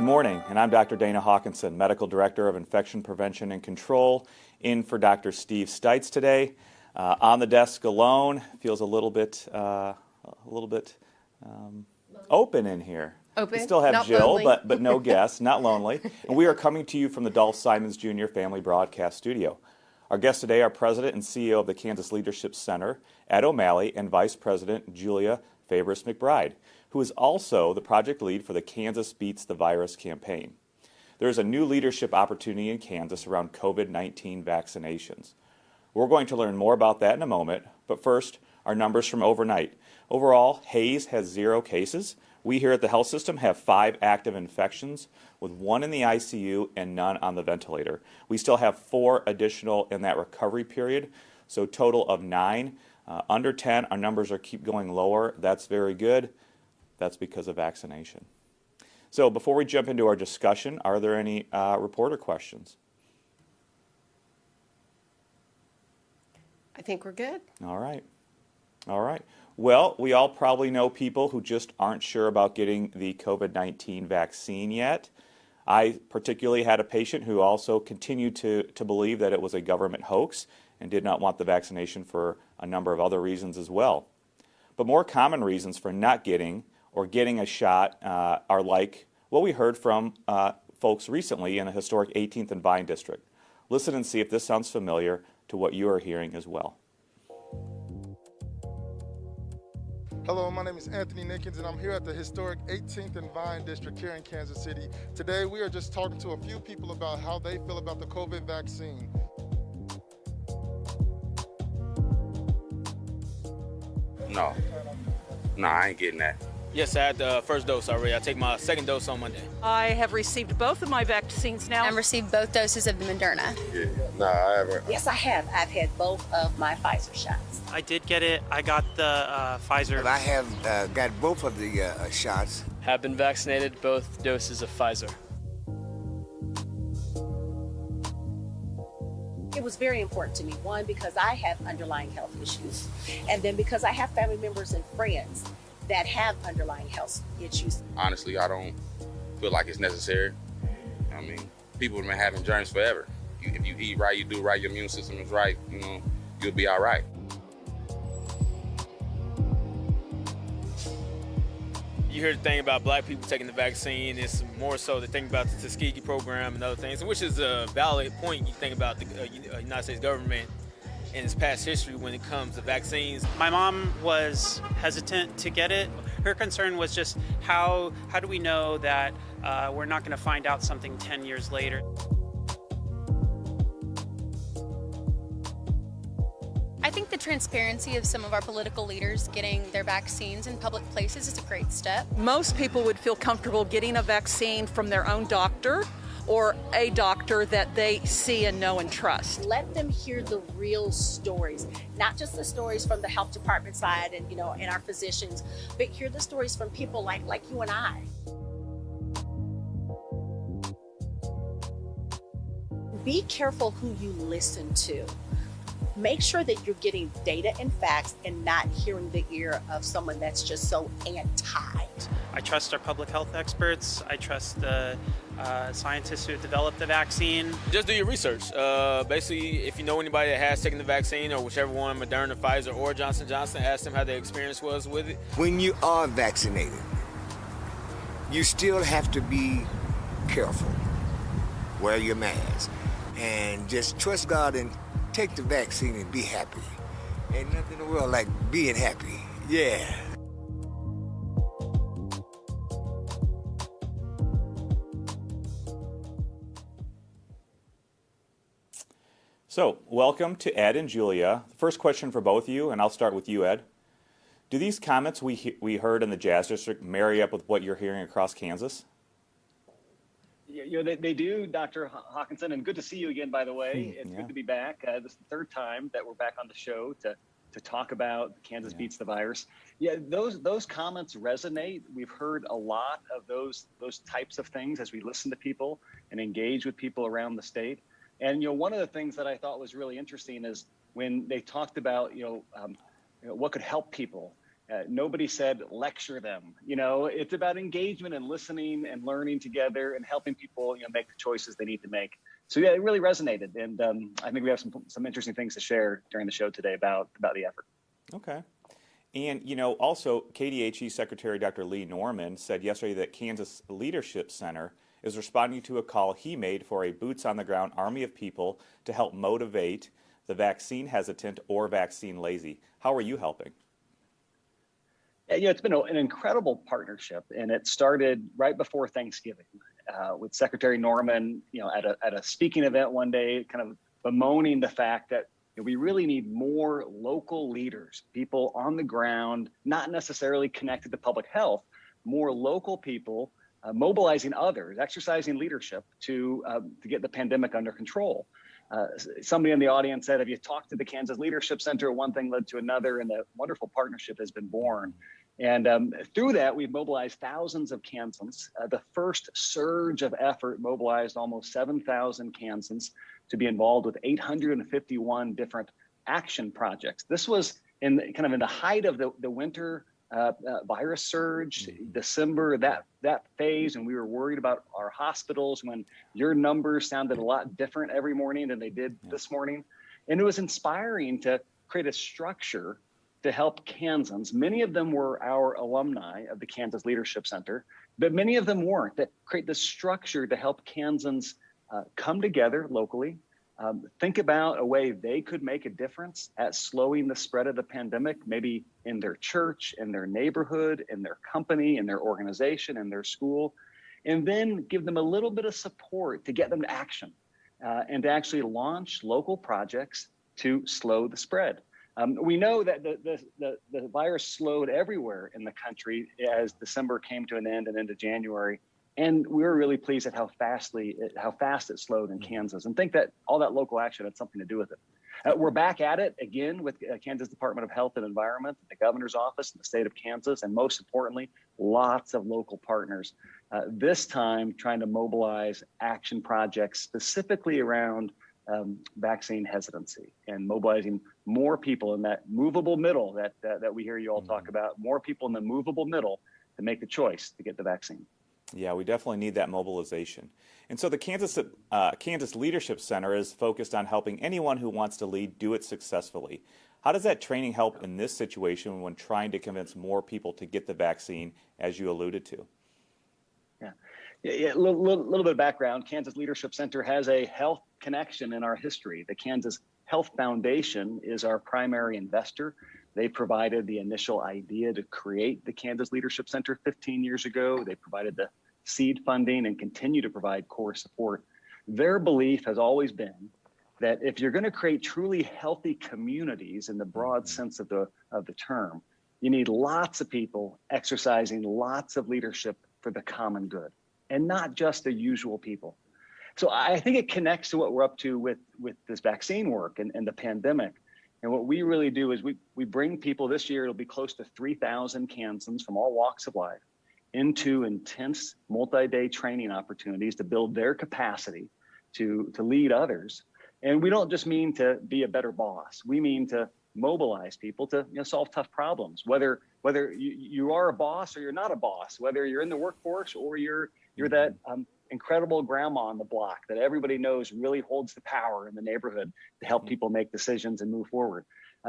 Good morning, and I'm Dr. Dana Hawkinson, Medical Director of Infection Prevention and Control, in for Dr. Steve Stites today. On the desk alone, feels a little bit open in here. Open, We still have not Jill, lonely. but no guests, not lonely. And we are coming to you from the Dolph Simons Jr. Family Broadcast Studio. Our guests today are President and CEO of the Kansas Leadership Center, Ed O'Malley, and Vice President Julia Fabris McBride, who is also the project lead for the Kansas Beats the Virus campaign. There is a new leadership opportunity in Kansas around COVID-19 vaccinations. We're going to learn more about that in a moment, but first, our numbers from overnight. Overall, Hays has 0 cases. We here at the health system have 5 active infections, with 1 in the ICU and none on the ventilator. We still have 4 additional in that recovery period, so total of 9. Under 10, our numbers keep going lower. That's very good. That's because of vaccination. So before we jump into our discussion, are there any reporter questions? I think we're good. All right. Well, we all probably know people who just aren't sure about getting the COVID-19 vaccine yet. I particularly had a patient who also continued to believe that it was a government hoax and did not want the vaccination for a number of other reasons as well. But more common reasons for not getting or getting a shot are like what we heard from folks recently in a historic 18th and Vine district. Listen and see if this sounds familiar to what you are hearing as well. Hello, my name is Anthony Nickens, and I'm here at the historic 18th and Vine district here in Kansas City. Today, we are just talking to a few people about how they feel about the COVID vaccine. No, I ain't getting that. Yes, I had the first dose already. I take my second dose on Monday. I have received both of my vaccines now. I've received both doses of the Moderna. Yeah. No, I haven't. Yes, I have. I've had both of my Pfizer shots. I did get it. I got the Pfizer. I have got both of the shots. Have been vaccinated, both doses of Pfizer. It was very important to me. One, because I have underlying health issues. And then because I have family members and friends that have underlying health issues. Honestly, I don't feel like it's necessary. I mean, people have been having germs forever. If you eat right, you do right, your immune system is right, you'll be all right. You hear the thing about black people taking the vaccine. It's more so the thing about the Tuskegee program and other things, which is a valid point. You think about the United States government in its past history when it comes to vaccines. My mom was hesitant to get it. Her concern was just how do we know that we're not going to find out something 10 years later. I think the transparency of some of our political leaders getting their vaccines in public places is a great step. Most people would feel comfortable getting a vaccine from their own doctor or a doctor that they see and know and trust. Let them hear the real stories, not just the stories from the health department side and our physicians, but hear the stories from people like you and I. Be careful who you listen to. Make sure that you're getting data and facts and not hearing the ear of someone that's just so anti. I trust our public health experts. I trust the scientists who have developed the vaccine. Just do your research. Basically, if you know anybody that has taken the vaccine or whichever one, Moderna, Pfizer, or Johnson & Johnson, ask them how their experience was with it. When you are vaccinated, you still have to be careful. Wear your mask and just trust God and take the vaccine and be happy. Ain't nothing in the world like being happy. Yeah. So, welcome to Ed and Julia. The first question for both of you, and I'll start with you, Ed. Do these comments we heard in the Jazz District marry up with what you're hearing across Kansas? They do, Dr. Hawkinson, and good to see you again, by the way. It's good to be back. This is the third time that we're back on the show to talk about Kansas Beats the Virus. Yeah, those comments resonate. We've heard a lot of those types of things as we listen to people and engage with people around the state. And one of the things that I thought was really interesting is when they talked about what could help people. Nobody said lecture them. It's about engagement and listening and learning together and helping people, make the choices they need to make. So yeah, it really resonated, and I think we have some interesting things to share during the show today about the effort. Okay. And, also KDHE Secretary Dr. Lee Norman said yesterday that Kansas Leadership Center is responding to a call he made for a boots-on-the-ground army of people to help motivate the vaccine hesitant or vaccine lazy. How are you helping? Yeah, it's been an incredible partnership, and it started right before Thanksgiving with Secretary Norman, at a speaking event one day, kind of bemoaning the fact that we really need more local leaders, people on the ground, not necessarily connected to public health, more local people mobilizing others, exercising leadership to get the pandemic under control. Somebody in the audience said, have you talked to the Kansas Leadership Center? One thing led to another, and a wonderful partnership has been born. And through that, we've mobilized thousands of Kansans. The first surge of effort mobilized almost 7,000 Kansans to be involved with 851 different action projects. This was in the height of the winter virus surge, December, that phase, and we were worried about our hospitals when your numbers sounded a lot different every morning than they did this morning. And it was inspiring to create a structure to help Kansans. Many of them were our alumni of the Kansas Leadership Center, but many of them weren't, that create this structure to help Kansans come together locally, think about a way they could make a difference at slowing the spread of the pandemic, maybe in their church, in their neighborhood, in their company, in their organization, in their school, and then give them a little bit of support to get them to action and to actually launch local projects to slow the spread. We know that the virus slowed everywhere in the country as December came to an end and into January. And we were really pleased at how fast it slowed in Kansas, and think that all that local action had something to do with it. We're back at it again with Kansas Department of Health and Environment, the governor's office in the state of Kansas, and most importantly, lots of local partners. This time trying to mobilize action projects specifically around vaccine hesitancy and mobilizing more people in that movable middle that we hear you all talk about, more people in the movable middle to make the choice to get the vaccine. Yeah, we definitely need that mobilization. And so the Kansas Leadership Center is focused on helping anyone who wants to lead do it successful. How does that training help in this situation when trying to convince more people to get the vaccine, as you alluded to? Yeah, a little bit of background. Kansas Leadership Center has a health connection in our history. The Kansas Health Foundation is our primary investor. They provided the initial idea to create the Kansas Leadership Center 15 years ago. They provided the seed funding and continue to provide core support. Their belief has always been that if you're going to create truly healthy communities in the broad sense of the term, you need lots of people exercising lots of leadership for the common good, and not just the usual people. So I think it connects to what we're up to with this vaccine work and the pandemic. And what we really do is we bring people. This year it'll be close to 3,000 Kansans from all walks of life into intense multi-day training opportunities to build their capacity to lead others. And we don't just mean to be a better boss. We mean to mobilize people to solve tough problems, whether you are a boss or you're not a boss, whether you're in the workforce or you're that incredible grandma on the block that everybody knows really holds the power in the neighborhood to help people make decisions and move forward.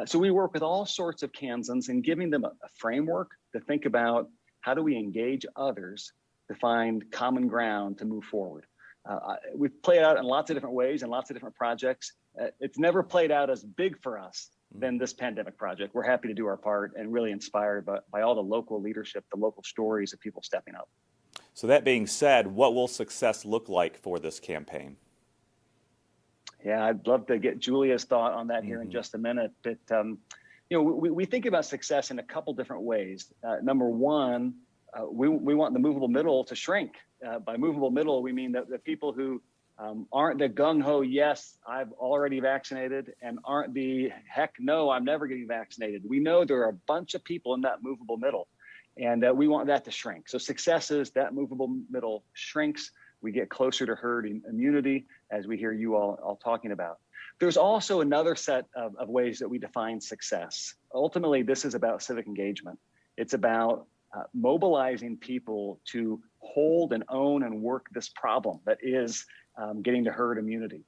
So we work with all sorts of Kansans and giving them a framework to think about how do we engage others to find common ground to move forward. We've played out in lots of different ways and lots of different projects. It's never played out as big for us than this pandemic project. We're happy to do our part and really inspired by all the local leadership, the local stories of people stepping up. So that being said, what will success look like for this campaign? Yeah, I'd love to get Julia's thought on that here in just a minute. But we think about success in a couple different ways. Number one, we want the movable middle to shrink. By movable middle, we mean that the people who aren't the gung-ho, yes, I've already vaccinated, and aren't the heck no, I'm never getting vaccinated. We know there are a bunch of people in that movable middle, and we want that to shrink. So success is that movable middle shrinks. We get closer to herd immunity, as we hear you all talking about. There's also another set of ways that we define success. Ultimately, this is about civic engagement. It's about mobilizing people to hold and own and work this problem that is getting to herd immunity.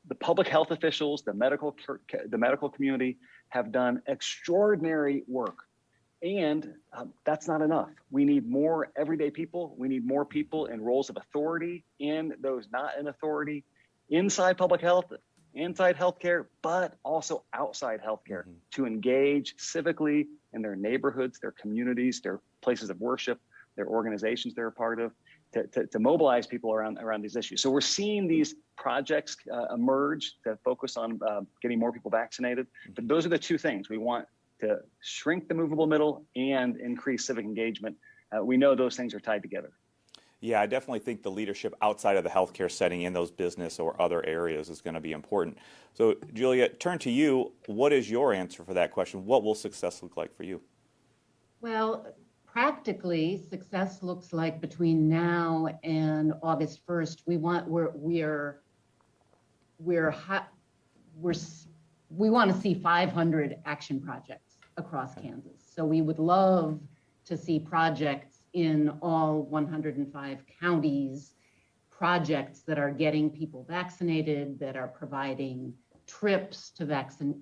The public health officials, the medical community have done extraordinary work. And that's not enough. We need more everyday people. We need more people in roles of authority and those not in authority, inside public health, inside healthcare, but also outside healthcare to engage civically in their neighborhoods, their communities, their places of worship, their organizations they're a part of, to mobilize people around these issues. So we're seeing these projects emerge to focus on getting more people vaccinated. But those are the two things. We want to shrink the movable middle and increase civic engagement. We know those things are tied together. Yeah, I definitely think the leadership outside of the healthcare setting in those business or other areas is going to be important. So, Julia, turn to you. What is your answer for that question? What will success look like for you? Well, practically, success looks like between now and August 1st, we want to see 500 action projects across Kansas. So we would love to see projects in all 105 counties, projects that are getting people vaccinated, that are providing trips to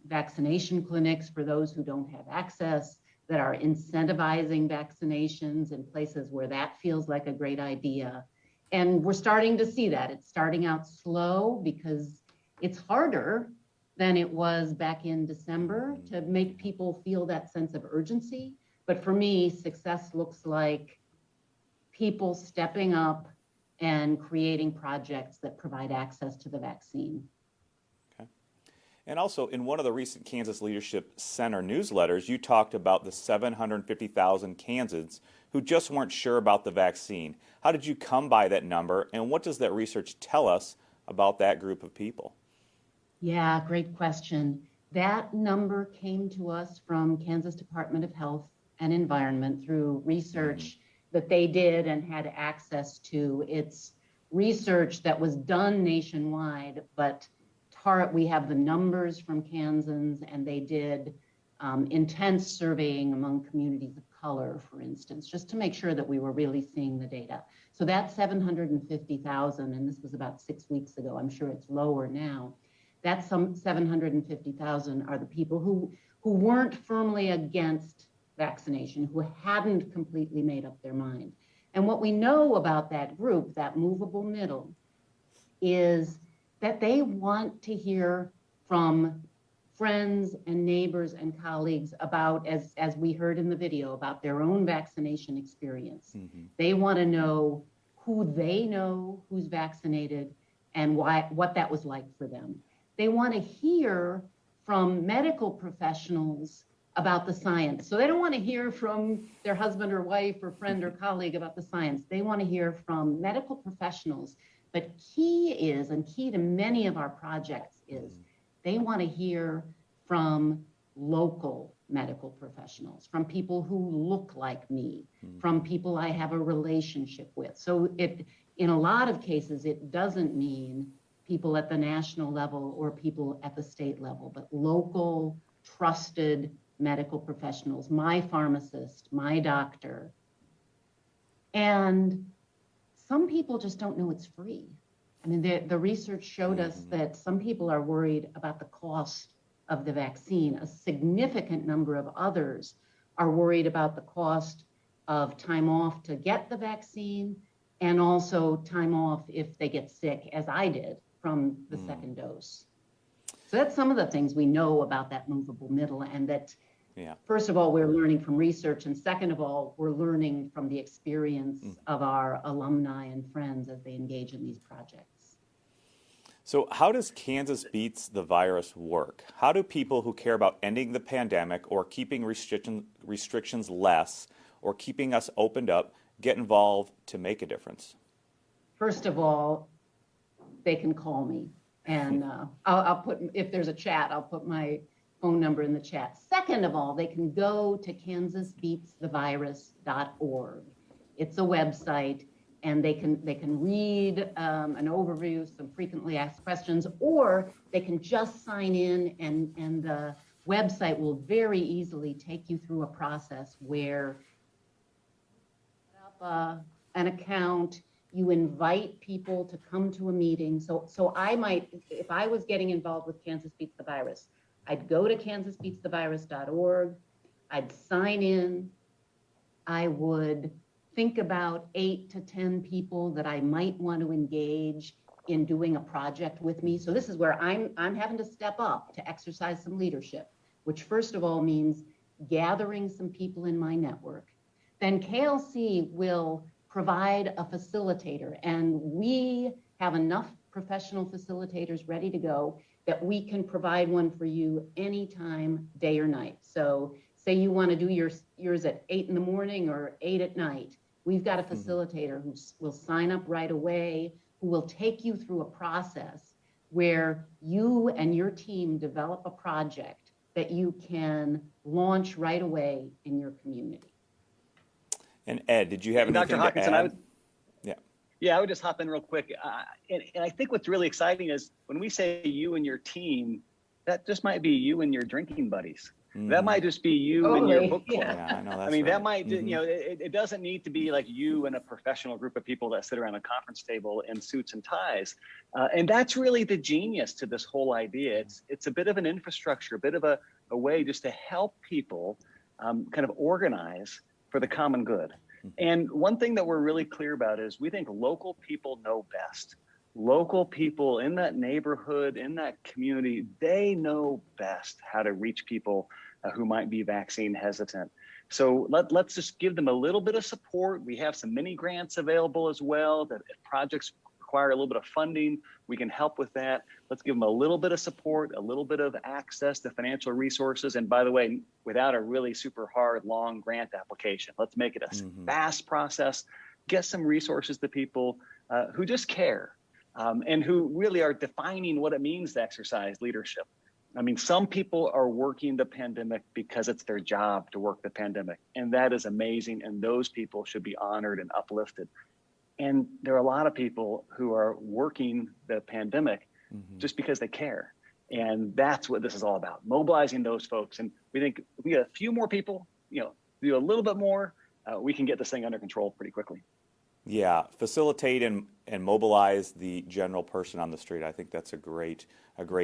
vaccination clinics for those who don't have access, that are incentivizing vaccinations in places where that feels like a great idea. And we're starting to see that. It's starting out slow because it's harder than it was back in December to make people feel that sense of urgency. But for me, success looks like people stepping up and creating projects that provide access to the vaccine. Okay. And also, in one of the recent Kansas Leadership Center newsletters, you talked about the 750,000 Kansans who just weren't sure about the vaccine. How did you come by that number, and what does that research tell us about that group of people? Yeah, great question. That number came to us from Kansas Department of Health and Environment through research that they did and had access to. It's research that was done nationwide, but we have the numbers from Kansans, and they did intense surveying among communities of color, for instance, just to make sure that we were really seeing the data. So that 750,000, and this was about 6 weeks ago, I'm sure it's lower now, that some 750,000 are the people who weren't firmly against vaccination, who hadn't completely made up their mind. And what we know about that group, that movable middle, is that they want to hear from friends and neighbors and colleagues about, as we heard in the video, about their own vaccination experience. They want to know who they know who's vaccinated and what that was like for them. They want to hear from medical professionals about the science. So they don't want to hear from their husband or wife or friend or colleague about the science. They want to hear from medical professionals. But key to many of our projects is they want to hear from local medical professionals, from people who look like me, from people I have a relationship with. So in a lot of cases, it doesn't mean people at the national level or people at the state level, but local, trusted medical professionals, my pharmacist, my doctor. And some people just don't know it's free. I mean, the research showed us that some people are worried about the cost of the vaccine. A significant number of others are worried about the cost of time off to get the vaccine and also time off if they get sick, as I did, from the second dose. So that's some of the things we know about that movable middle, and that first of all, we're learning from research, and second of all, we're learning from the experience of our alumni and friends as they engage in these projects. So how does Kansas Beats the Virus work? How do people who care about ending the pandemic or keeping restrictions less or keeping us opened up get involved to make a difference? First of all, they can call me, and I'll put, if there's a chat, I'll put my phone number in the chat. Second of all, they can go to kansasbeatsthevirus.org. It's a website, and they can read an overview, some frequently asked questions, or they can just sign in, and the website will very easily take you through a process where you set up an account, you invite people to come to a meeting. So I might, if I was getting involved with Kansas Beats the Virus, I'd go to kansasbeatsthevirus.org, I'd sign in, I would think about 8 to 10 people that I might want to engage in doing a project with me. So this is where I'm having to step up to exercise some leadership, which first of all means gathering some people in my network. Then KLC will provide a facilitator, and we have enough professional facilitators ready to go that we can provide one for you anytime, day or night. So say you want to do yours at 8 in the morning or 8 at night. We've got a facilitator who will sign up right away, who will take you through a process where you and your team develop a project that you can launch right away in your community. And Ed, did you have anything Dr. Hawkinson, to add? I would just hop in real quick. And I think what's really exciting is when we say you and your team, that just might be you and your drinking buddies. That might just be you and your book club. Yeah, I know, that's I mean, right. that might, you know, it doesn't need to be like you and a professional group of people that sit around a conference table in suits and ties. And that's really the genius to this whole idea. It's a bit of an infrastructure, a bit of a way just to help people kind of organize for the common good. And one thing that we're really clear about is we think local people know best. Local people in that neighborhood, in that community, they know best how to reach people who might be vaccine hesitant. So let's just give them a little bit of support. We have some mini grants available as well that if projects require a little bit of funding, we can help with that. Let's give them a little bit of support, a little bit of access to financial resources. And by the way, without a really super hard, long grant application, let's make it a fast process, get some resources to people who just care and who really are defining what it means to exercise leadership. I mean, some people are working the pandemic because it's their job to work the pandemic, and that is amazing. And those people should be honored and uplifted. And there are a lot of people who are working the pandemic just because they care. And that's what this is all about, mobilizing those folks. And we think if we get a few more people, you know, do a little bit more, we can get this thing under control pretty quickly. Yeah, facilitate and mobilize the general person on the street. I think that's a great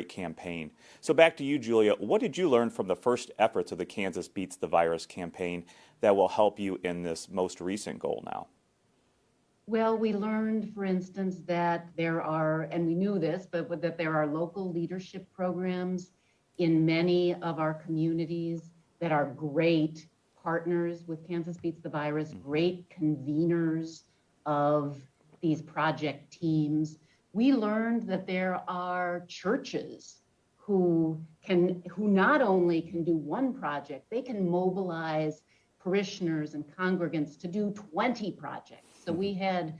campaign. So back to you, Julia. What did you learn from the first efforts of the Kansas Beats the Virus campaign that will help you in this most recent goal now? Well, we learned, for instance, that there are, and we knew this, but that there are local leadership programs in many of our communities that are great partners with Kansas Beats the Virus, great conveners of these project teams. We learned that there are churches who not only can do one project, they can mobilize parishioners and congregants to do 20 projects. So we had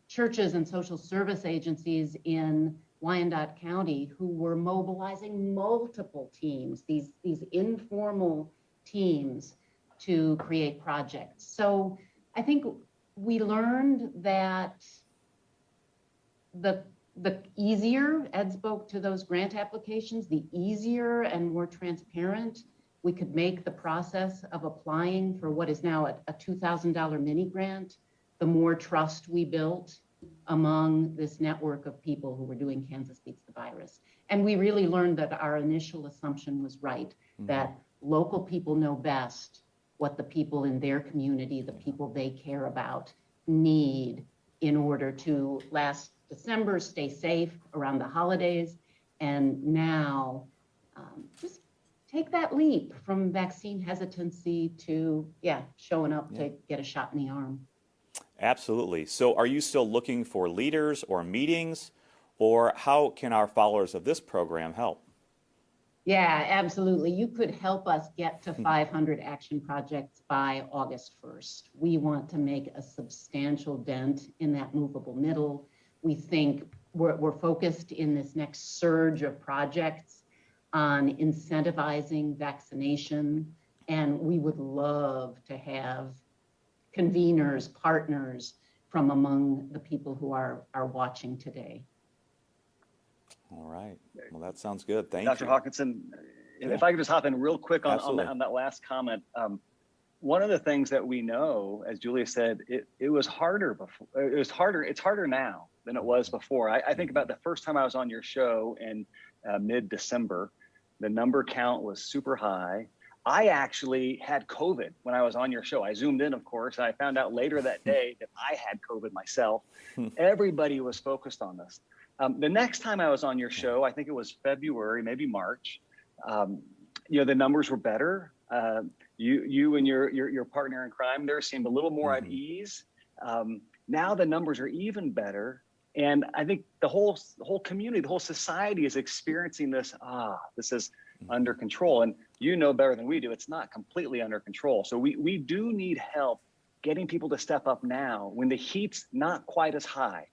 churches and social service agencies in Wyandotte County who were mobilizing multiple teams, these informal teams to create projects. So I think we learned that the easier, Ed spoke to those grant applications, the easier and more transparent we could make the process of applying for what is now a $2,000 mini grant, the more trust we built among this network of people who were doing Kansas Beats the Virus. And we really learned that our initial assumption was right, that local people know best what the people in their community, the people they care about, need in order to last December, stay safe around the holidays, and now just take that leap from vaccine hesitancy to, showing up to get a shot in the arm. Absolutely. So are you still looking for leaders or meetings, or how can our followers of this program help? Yeah, absolutely. You could help us get to 500 action projects by August 1st. We want to make a substantial dent in that movable middle. We think we're focused in this next surge of projects on incentivizing vaccination, and we would love to have conveners, partners from among the people who are watching today. All right. Well, that sounds good. Thank Dr. you. Hawkinson, If I could just hop in real quick on that last comment. One of the things that we know, as Julia said, it was harder before. It's harder now than it was before. I think about the first time I was on your show in mid-December, the number count was super high. I actually had COVID when I was on your show. I zoomed in, of course, and I found out later that day that I had COVID myself. Everybody was focused on this. The next time I was on your show, I think it was February, maybe March, the numbers were better. You and your partner in crime there seemed a little more at ease. Now the numbers are even better. And I think the whole community, the whole society is experiencing this, this is under control. And you know better than we do, it's not completely under control. So we do need help getting people to step up now when the heat's not quite as high.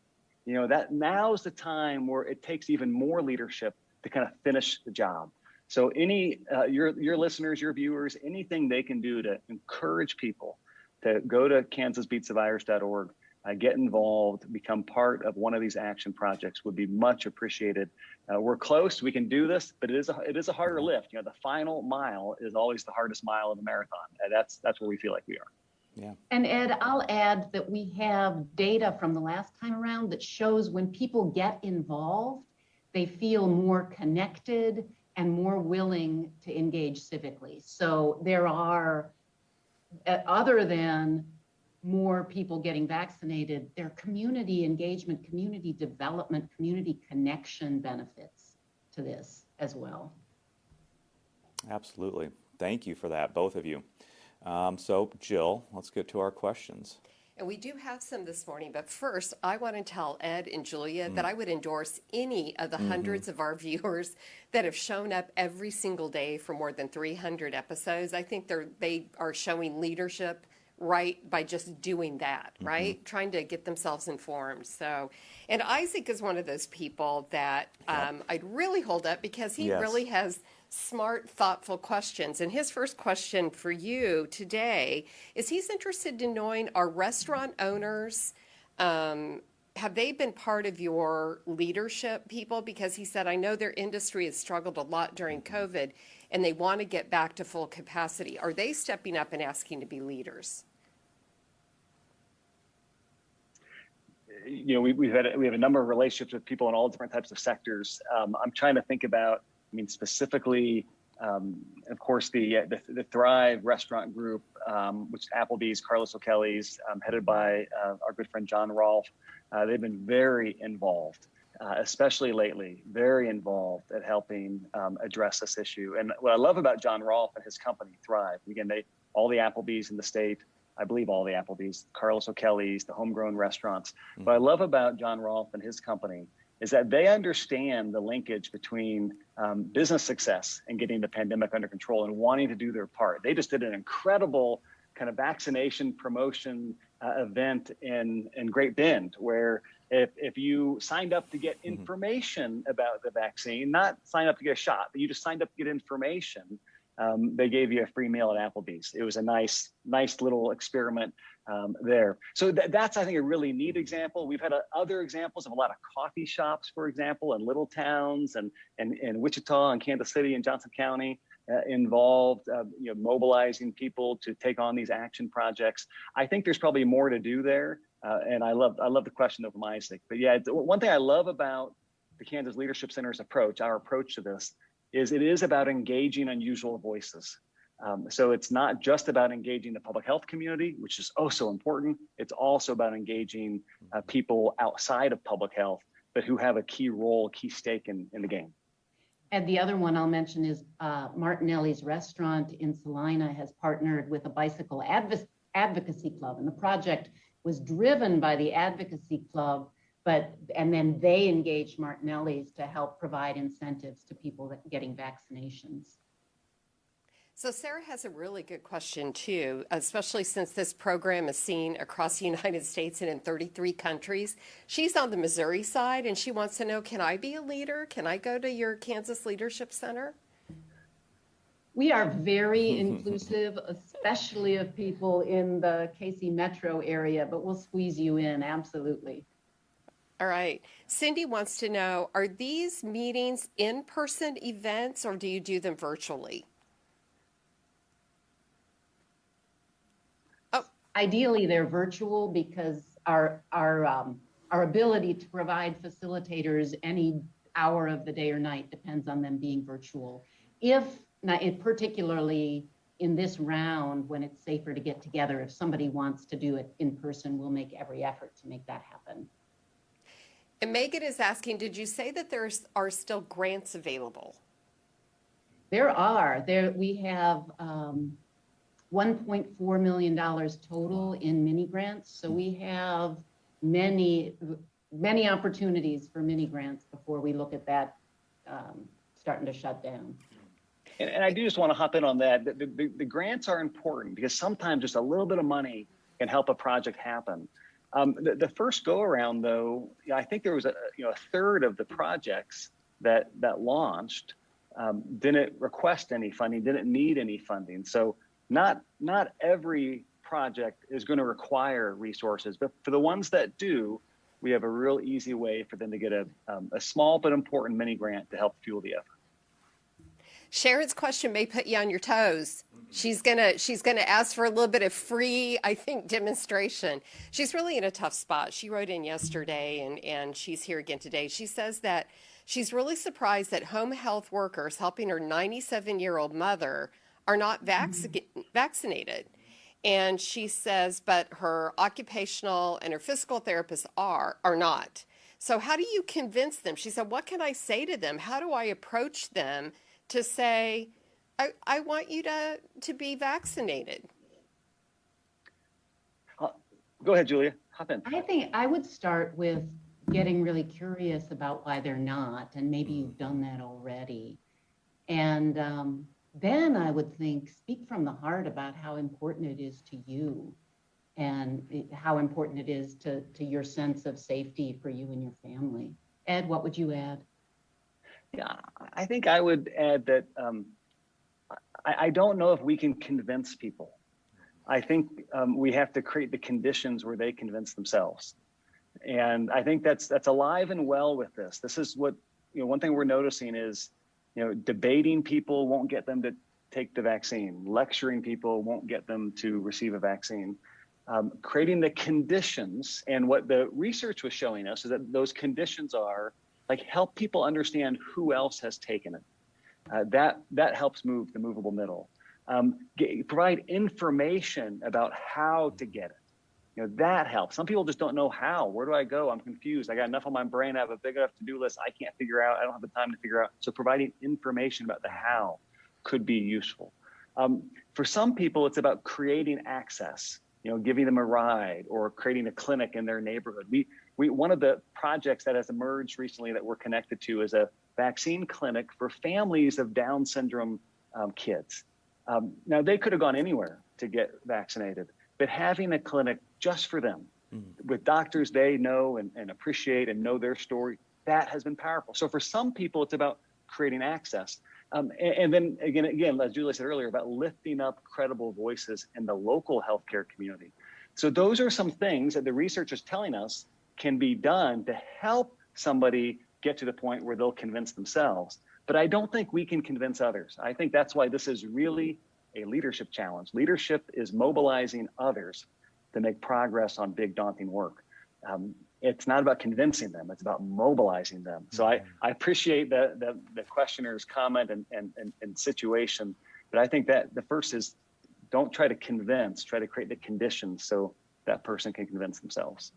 That now's the time where it takes even more leadership to kind of finish the job. So your listeners, your viewers, anything they can do to encourage people to go to kansasbeatsthevirus.org, get involved, become part of one of these action projects would be much appreciated. We're close, we can do this, but it is a harder lift. The final mile is always the hardest mile of the marathon. And that's where we feel like we are. Yeah. And Ed, I'll add that we have data from the last time around that shows when people get involved, they feel more connected and more willing to engage civically. So there are, other than more people getting vaccinated, there are community engagement, community development, community connection benefits to this as well. Absolutely. Thank you for that, both of you. So Jill, let's get to our questions. And we do have some this morning, but first I want to tell Ed and Julia that I would endorse any of the hundreds of our viewers that have shown up every single day for more than 300 episodes. I think they are showing leadership right by just doing that, right? Trying to get themselves informed. So, and Isaac is one of those people that I'd really hold up because he really has smart, thoughtful questions. And his first question for you today is he's interested in knowing, are restaurant owners, have they been part of your leadership people? Because he said, I know their industry has struggled a lot during COVID and they want to get back to full capacity. Are they stepping up and asking to be leaders? We have a number of relationships with people in all different types of sectors. I'm trying to think about, specifically, of course, the Thrive Restaurant Group, which is Applebee's, Carlos O'Kelly's, headed by our good friend John Rolfe. They've been very involved, especially lately, very involved at helping address this issue. And what I love about John Rolfe and his company, Thrive, again, all the Applebee's in the state, I believe all the Applebee's, Carlos O'Kelly's, the homegrown restaurants. What I love about John Rolfe and his company is that they understand the linkage between business success and getting the pandemic under control and wanting to do their part. They just did an incredible kind of vaccination promotion event in Great Bend, where if you signed up to get information about the vaccine, not sign up to get a shot, but you just signed up to get information, they gave you a free meal at Applebee's. It was a nice little experiment there. So that's, I think, a really neat example. We've had other examples of a lot of coffee shops, for example, in little towns and Wichita and Kansas City and Johnson County involved, mobilizing people to take on these action projects. I think there's probably more to do there. And I love the question of Isaac. But yeah, one thing I love about the Kansas Leadership Center's approach, our approach to this, is it is about engaging unusual voices. So it's not just about engaging the public health community, which is so important. It's also about engaging people outside of public health, but who have a key role, key stake in the game. And the other one I'll mention is Martinelli's Restaurant in Salina has partnered with a bicycle advocacy club, and the project was driven by the advocacy club, and then they engaged Martinelli's to help provide incentives to people that getting vaccinations. So Sarah has a really good question too, especially since this program is seen across the United States and in 33 countries. She's on the Missouri side and she wants to know, can I be a leader? Can I go to your Kansas Leadership Center? We are very inclusive, especially of people in the KC metro area, but we'll squeeze you in, absolutely. All right. Cindy wants to know, are these meetings in-person events or do you do them virtually? Ideally, they're virtual because our ability to provide facilitators any hour of the day or night depends on them being virtual. Particularly in this round, when it's safer to get together, if somebody wants to do it in person, we'll make every effort to make that happen. And Megan is asking, did you say that there are still grants available? There are. We have $1.4 million total in mini grants. So we have many opportunities for mini grants before we look at that starting to shut down. And I do just want to hop in on that. The grants are important because sometimes just a little bit of money can help a project happen. The first go around, though, I think there was a third of the projects that launched didn't request any funding, didn't need any funding. So not every project is going to require resources, but for the ones that do, we have a real easy way for them to get a small but important mini grant to help fuel the effort. Sharon's question may put you on your toes. She's gonna ask for a little bit of free, I think, demonstration. She's really in a tough spot. She wrote in yesterday and she's here again today. She says that she's really surprised that home health workers helping her 97-year-old mother are not vaccinated. And she says, but her occupational and her physical therapists are not. So how do you convince them? She said, what can I say to them? How do I approach them to say, I want you to be vaccinated? Go ahead, Julia. Hop in. I think I would start with getting really curious about why they're not, and maybe you've done that already. And then I would think, speak from the heart about how important it is to you and how important it is to your sense of safety for you and your family. Ed, what would you add? Yeah, I think I would add that I don't know if we can convince people. I think we have to create the conditions where they convince themselves. And I think that's alive and well with this. This is what, one thing we're noticing is, debating people won't get them to take the vaccine. Lecturing people won't get them to receive a vaccine. Creating the conditions, and what the research was showing us is that those conditions are like help people understand who else has taken it. That helps move the movable middle. Provide information about how to get it. That helps. Some people just don't know how. Where do I go? I'm confused. I got enough on my brain. I have a big enough to-do list. I can't figure out. I don't have the time to figure out. So providing information about the how could be useful. For some people, it's about creating access, giving them a ride or creating a clinic in their neighborhood. One of the projects that has emerged recently that we're connected to is a vaccine clinic for families of Down syndrome kids. Now, they could have gone anywhere to get vaccinated, but having a clinic just for them with doctors they know and appreciate and know their story, that has been powerful. So for some people, it's about creating access. And then again, as Julia said earlier, about lifting up credible voices in the local healthcare community. So those are some things that the research is telling us can be done to help somebody get to the point where they'll convince themselves. But I don't think we can convince others. I think that's why this is really a leadership challenge. Leadership is mobilizing others to make progress on big, daunting work. It's not about convincing them, it's about mobilizing them. So I appreciate the questioner's comment and situation, but I think that the first is don't try to convince, try to create the conditions so that person can convince themselves.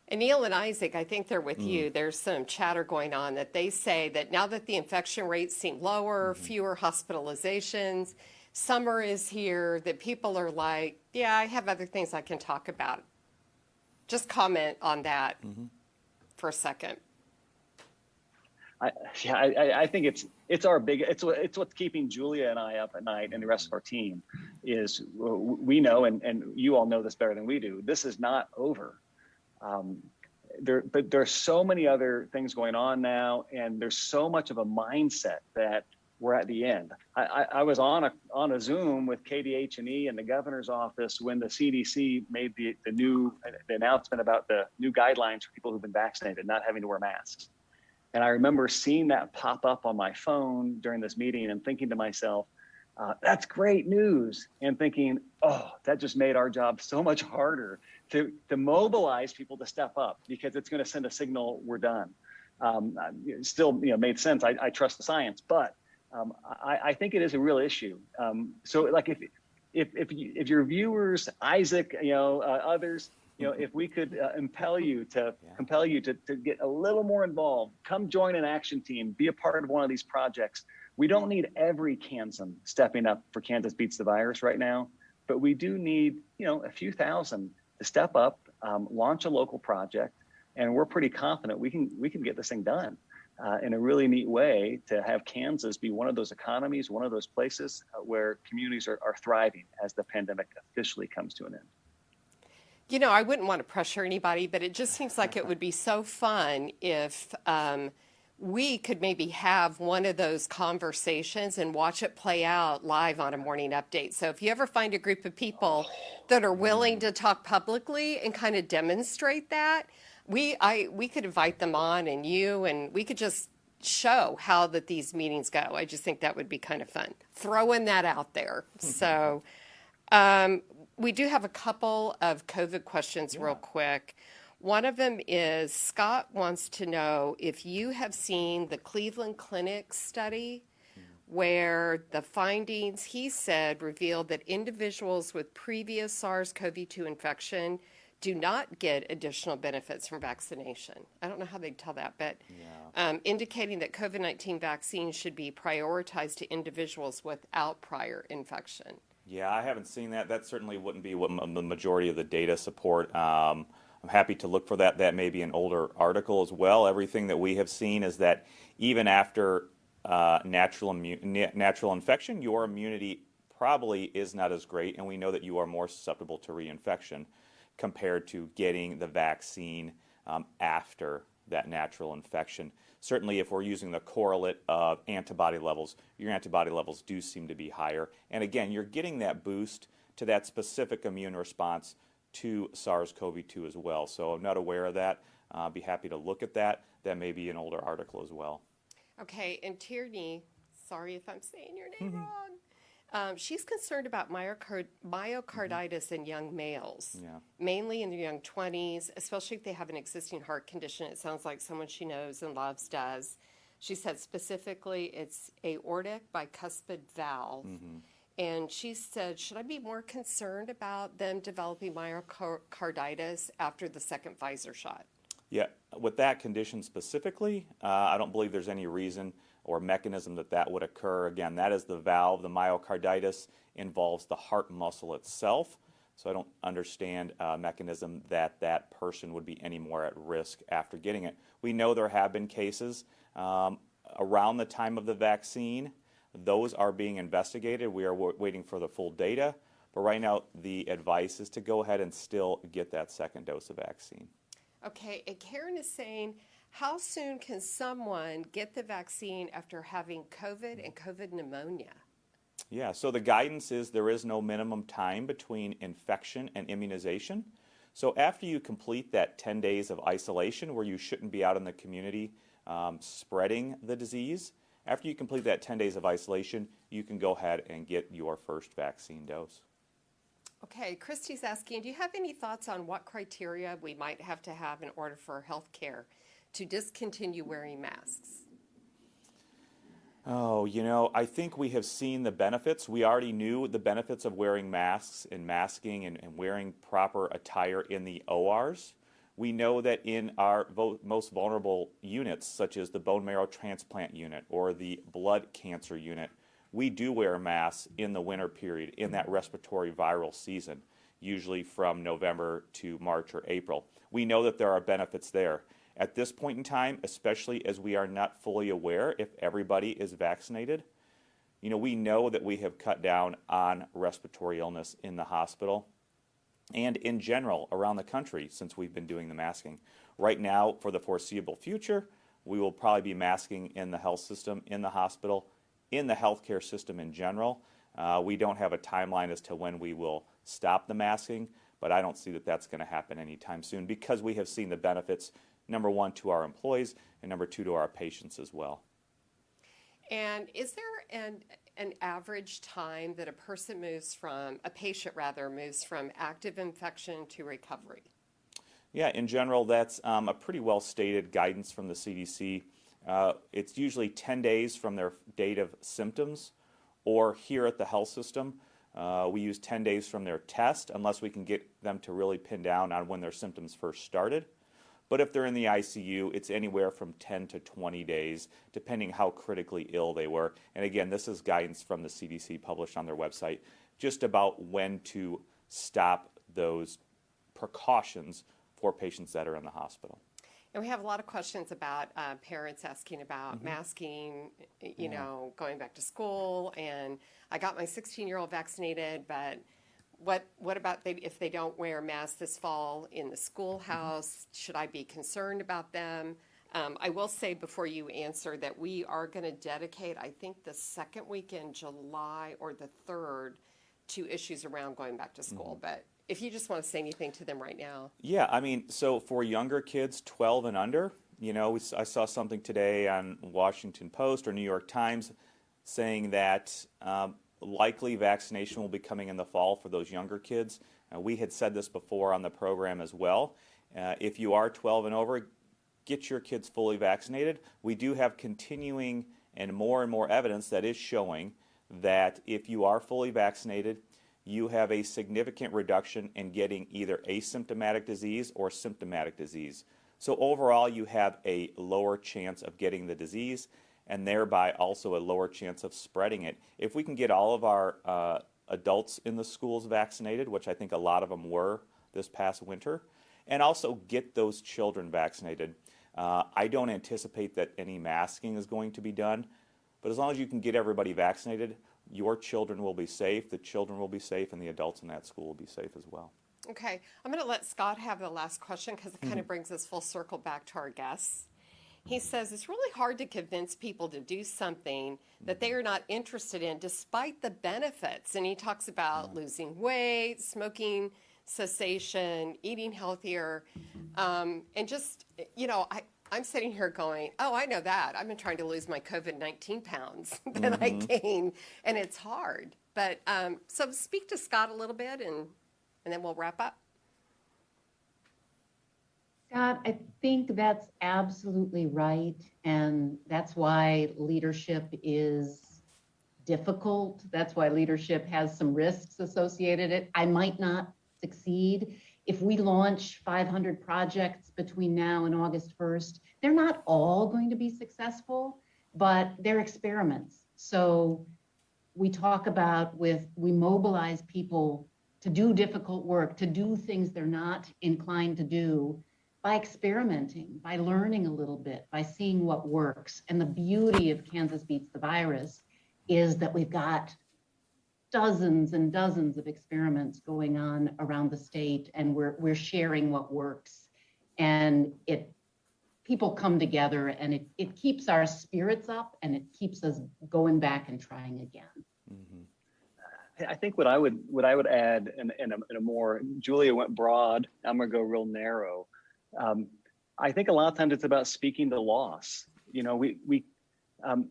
And Neil and Isaac, I think they're with you. There's some chatter going on that they say that now that the infection rates seem lower, fewer hospitalizations, summer is here, that people are like, yeah, I have other things I can talk about. Just comment on that for a second. I think it's our big, it's what's keeping Julia and I up at night and the rest of our team is we know, and you all know this better than we do, this is not over. But there's so many other things going on now, and there's so much of a mindset that we're at the end. I was on a Zoom with KDH&E and the governor's office when the CDC made the announcement about the new guidelines for people who've been vaccinated, not having to wear masks. And I remember seeing that pop up on my phone during this meeting and thinking to myself, that's great news. And thinking, oh, that just made our job so much harder to mobilize people to step up, because it's going to send a signal we're done. It still made sense. I trust the science, but I think it is a real issue. So like if your viewers, Isaac, others, if we could compel you to get a little more involved, come join an action team, be a part of one of these projects. We don't need every Kansan stepping up for Kansas Beats the Virus right now, but we do need, a few thousand to step up, launch a local project, and we're pretty confident we can get this thing done in a really neat way to have Kansas be one of those economies, one of those places where communities are thriving as the pandemic officially comes to an end. I wouldn't want to pressure anybody, but it just seems like it would be so fun if we could maybe have one of those conversations and watch it play out live on a morning update. So if you ever find a group of people that are willing to talk publicly and kind of demonstrate that, we could invite them on, and we could just show how that these meetings go. I just think that would be kind of fun. Throwing that out there. So we do have a couple of COVID questions real quick. One of them is Scott wants to know if you have seen the Cleveland Clinic study where the findings, he said, revealed that individuals with previous SARS-CoV-2 infection do not get additional benefits from vaccination. I don't know how they'd tell that, but indicating that COVID-19 vaccines should be prioritized to individuals without prior infection. Yeah, I haven't seen that. That certainly wouldn't be what the majority of the data support. I'm happy to look for that. That may be an older article as well. Everything that we have seen is that even after natural infection, your immunity probably is not as great, and we know that you are more susceptible to reinfection compared to getting the vaccine after that natural infection. Certainly, if we're using the correlate of antibody levels, your antibody levels do seem to be higher. And again, you're getting that boost to that specific immune response to SARS-CoV-2 as well. So I'm not aware of that. Be happy to look at that. That may be an older article as well. Okay, and Tierney, sorry if I'm saying your name wrong. She's concerned about myocarditis in young males, mainly in their young 20s, especially if they have an existing heart condition. It sounds like someone she knows and loves does. She said specifically it's aortic bicuspid valve. And she said, should I be more concerned about them developing myocarditis after the second Pfizer shot? Yeah, with that condition specifically, I don't believe there's any reason or mechanism that would occur. Again, that is the valve. The myocarditis involves the heart muscle itself. So I don't understand a mechanism that person would be any more at risk after getting it. We know there have been cases around the time of the vaccine. Those are being investigated. We are waiting for the full data. But right now, the advice is to go ahead and still get that second dose of vaccine. Okay, and Karen is saying, how soon can someone get the vaccine after having COVID and COVID pneumonia? Yeah, so the guidance is there is no minimum time between infection and immunization. So after you complete that 10 days of isolation where you shouldn't be out in the community spreading the disease, after you complete that 10 days of isolation, you can go ahead and get your first vaccine dose. Okay, Christy's asking, do you have any thoughts on what criteria we might have to have in order for health care to discontinue wearing masks? Oh, I think we have seen the benefits. We already knew the benefits of wearing masks and masking and wearing proper attire in the ORs. We know that in our most vulnerable units, such as the bone marrow transplant unit or the blood cancer unit, we do wear masks in the winter period, in that respiratory viral season, usually from November to March or April. We know that there are benefits there. At this point in time, especially as we are not fully aware if everybody is vaccinated, we know that we have cut down on respiratory illness in the hospital and in general around the country since we've been doing the masking. Right now, for the foreseeable future, we will probably be masking in the health system, in the hospital, in the healthcare system in general. We don't have a timeline as to when we will stop the masking, but I don't see that that's going to happen anytime soon because we have seen the benefits, number one, to our employees, and number two, to our patients as well. And is there an average time that a patient moves from active infection to recovery? Yeah, in general, that's a pretty well stated guidance from the CDC. It's usually 10 days from their date of symptoms, or here at the health system, we use 10 days from their test, unless we can get them to really pin down on when their symptoms first started. But if they're in the ICU, it's anywhere from 10 to 20 days, depending how critically ill they were. And again, this is guidance from the CDC published on their website, just about when to stop those precautions for patients that are in the hospital. And we have a lot of questions about parents asking about masking, you know, going back to school. And I got my 16-year-old vaccinated, but what about if they don't wear masks this fall in the schoolhouse? Should I be concerned about them? I will say before you answer that we are going to dedicate, I think, the second week in July or the 3rd to issues around going back to school. But if you just want to say anything to them right now. Yeah, I mean, so for younger kids, 12 and under, you know, I saw something today on Washington Post or New York Times saying that likely vaccination will be coming in the fall for those younger kids. We had said this before on the program as well. If you are 12 and over, get your kids fully vaccinated. We do have continuing and more evidence that is showing that if you are fully vaccinated, you have a significant reduction in getting either asymptomatic disease or symptomatic disease. So overall, you have a lower chance of getting the disease and thereby also a lower chance of spreading it. If we can get all of our adults in the schools vaccinated, which I think a lot of them were this past winter, and also get those children vaccinated, I don't anticipate that any masking is going to be done, but as long as you can get everybody vaccinated, your children will be safe, the children will be safe, and the adults in that school will be safe as well. Okay, I'm going to let Scott have the last question because it kind of brings us full circle back to our guests. He says it's really hard to convince people to do something that they are not interested in despite the benefits. And he talks about losing weight, smoking cessation, eating healthier, and just, you know, I'm sitting here going, oh, I know that. I've been trying to lose my COVID-19 pounds that I gain, and it's hard. But so speak to Scott a little bit, and then we'll wrap up. Scott, I think that's absolutely right, and that's why leadership is difficult. That's why leadership has some risks associated with it. I might not succeed. If we launch 500 projects between now and August 1st, they're not all going to be successful, but they're experiments. So we talk about we mobilize people to do difficult work, to do things they're not inclined to do by experimenting, by learning a little bit, by seeing what works. And the beauty of Kansas Beats the Virus is that we've got dozens and dozens of experiments going on around the state, and we're sharing what works. And people come together, and it keeps our spirits up, and it keeps us going back and trying again. I think what I would add in a more, Julia went broad, I'm gonna go real narrow. I think a lot of times it's about speaking to loss. You know, we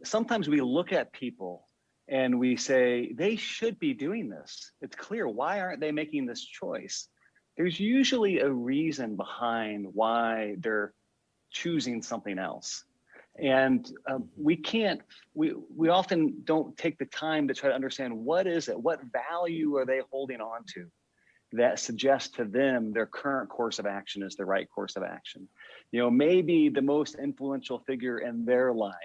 sometimes we look at people and we say, they should be doing this. It's clear, why aren't they making this choice? There's usually a reason behind why they're choosing something else. And we often don't take the time to try to understand what is it, what value are they holding on to that suggests to them their current course of action is the right course of action. You know, maybe the most influential figure in their life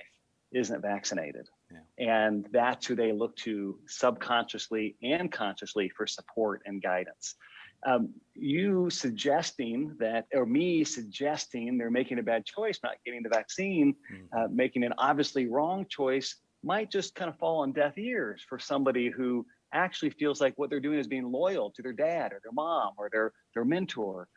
isn't vaccinated. Yeah. And that's who they look to subconsciously and consciously for support and guidance. You suggesting that, or me suggesting they're making a bad choice, not getting the vaccine, making an obviously wrong choice, might just kind of fall on deaf ears for somebody who actually feels like what they're doing is being loyal to their dad or their mom or their mentor.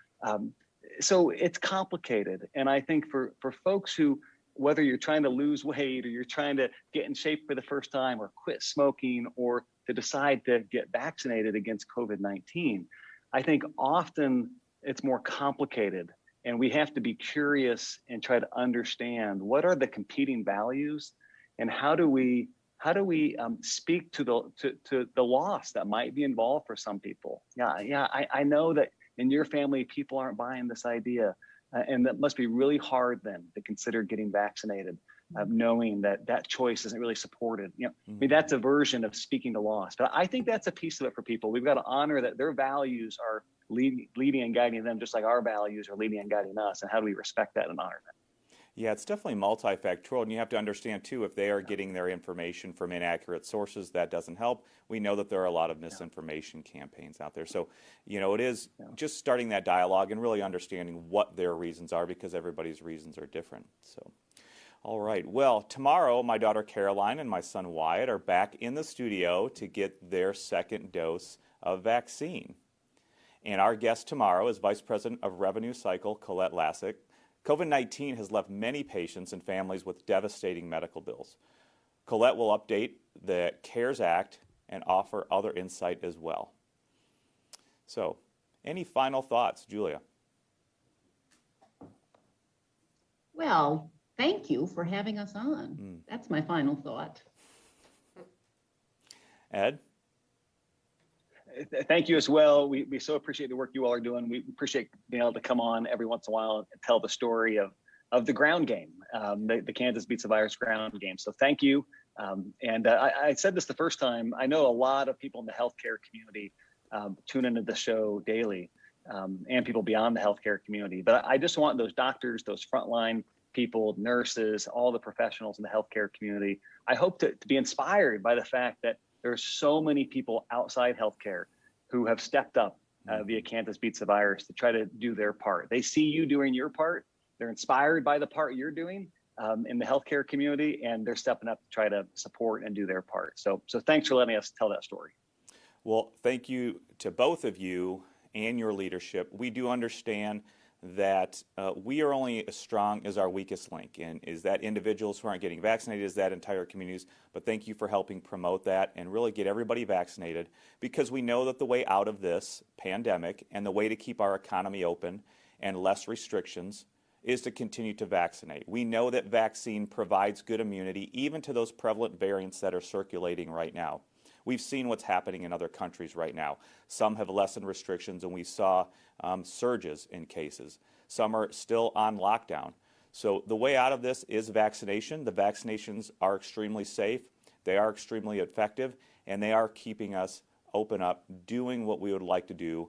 So it's complicated. And I think for folks who whether you're trying to lose weight or you're trying to get in shape for the first time or quit smoking or to decide to get vaccinated against COVID-19, I think often it's more complicated, and we have to be curious and try to understand what are the competing values and how do we speak to the loss that might be involved for some people. I know that in your family, people aren't buying this idea. And that must be really hard then to consider getting vaccinated, knowing that that choice isn't really supported. I mean, that's a version of speaking to loss. But I think that's a piece of it for people. We've got to honor that their values are leading and guiding them, just like our values are leading and guiding us. And how do we respect that and honor that? Yeah, it's definitely multifactorial, and you have to understand, too, if they are getting their information from inaccurate sources, that doesn't help. We know that there are a lot of misinformation campaigns out there. So, it is just starting that dialogue and really understanding what their reasons are, because everybody's reasons are different. So, all right. Well, tomorrow, my daughter Caroline and my son Wyatt are back in the studio to get their second dose of vaccine. And our guest tomorrow is Vice President of Revenue Cycle, Colette Lassick. COVID-19 has left many patients and families with devastating medical bills. Colette will update the CARES Act and offer other insight as well. So, any final thoughts, Julia? Well, thank you for having us on. That's my final thought. Ed? Thank you as well. We so appreciate the work you all are doing. We appreciate being able to come on every once in a while and tell the story of the ground game, the Kansas Beats the Virus ground game. So thank you. I said this the first time. I know a lot of people in the healthcare community tune into the show daily, and people beyond the healthcare community. But I just want those doctors, those frontline people, nurses, all the professionals in the healthcare community. I hope to be inspired by the fact that there's so many people outside healthcare who have stepped up via Kansas Beats the Virus to try to do their part. They see you doing your part. They're inspired by the part you're doing in the healthcare community, and they're stepping up to try to support and do their part. So thanks for letting us tell that story. Well, thank you to both of you and your leadership. We do understand that we are only as strong as our weakest link. And is that individuals who aren't getting vaccinated? Is that entire communities? But thank you for helping promote that and really get everybody vaccinated, because we know that the way out of this pandemic and the way to keep our economy open and less restrictions is to continue to vaccinate. We know that vaccine provides good immunity even to those prevalent variants that are circulating right now. We've seen what's happening in other countries right now. Some have lessened restrictions, and we saw surges in cases. Some are still on lockdown. So the way out of this is vaccination. The vaccinations are extremely safe. They are extremely effective, and they are keeping us open up, doing what we would like to do,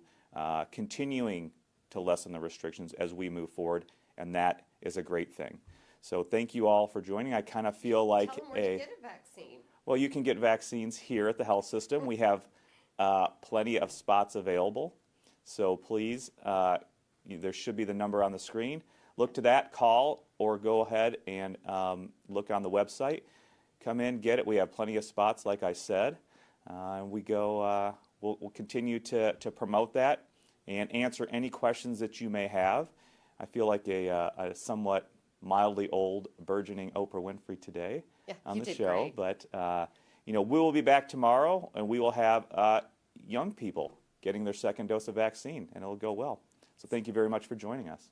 continuing to lessen the restrictions as we move forward, and that is a great thing. So thank you all for joining. I kind of feel like Tell them where to get a vaccine. Well, you can get vaccines here at the health system. We have plenty of spots available. So please, there should be the number on the screen. Look to that, call, or go ahead and look on the website. Come in, get it. We have plenty of spots, like I said. We'll continue to promote that and answer any questions that you may have. I feel like a somewhat mildly old, burgeoning Oprah Winfrey today on the show. Great. But, we will be back tomorrow, and we will have young people getting their second dose of vaccine, and it'll go well. So thank you very much for joining us.